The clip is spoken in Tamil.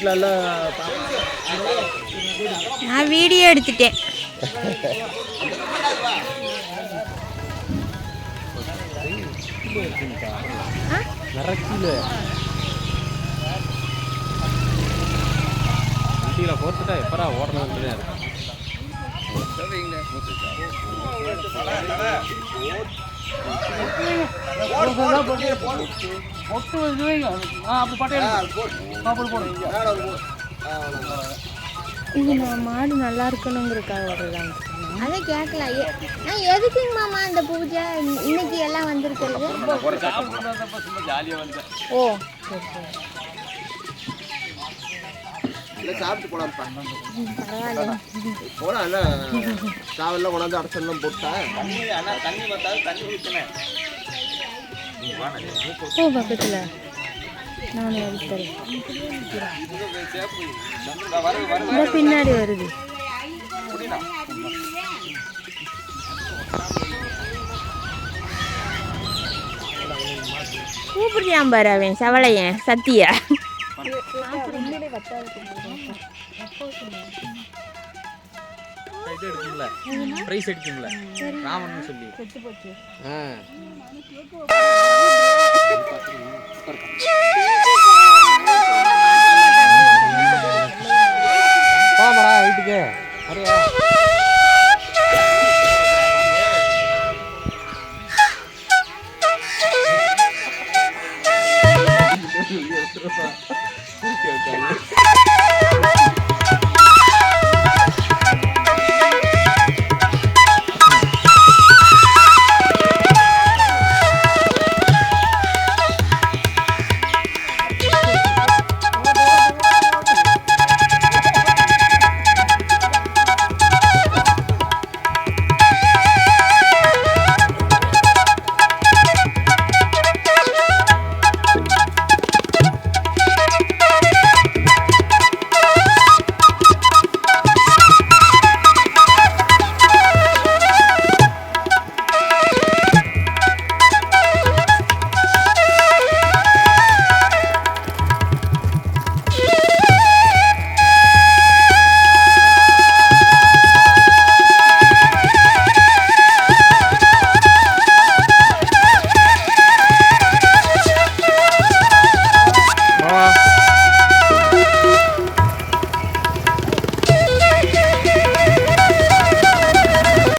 வீட்டில எல்லாம் நான் வீடியோ எடுத்துட்டேன். வண்டியில் போட்டுட்டா எப்பரா ஓடணும். இது நான் மாடு நல்லா இருக்கணுங்கிறதுக்காக வர்றதாங்க. அதை கேட்கல. நான் எதுக்குங்க மாமா அந்த பூஜை இன்னைக்கு எல்லாம் வந்திருக்கிறது? ஓ சரி சரி சாப்பிட்டு போலாம். பரவாயில்ல. போனா என்ன சாவெல்லாம் கொண்டாந்து அடைச்செல்லாம் போட்டா தண்ணி ஓ பக்கத்தில் நான் எடுத்துறேன். பின்னாடி வருது. கூப்பிடுறியான் பாரு அவன் சவளையன் சத்தியா. இது எடுக்கும்ல, பிரைஸ் எடுக்கும்ல ராமன் சொல்லி. போமாடா வீட்டுக்கு. Okay.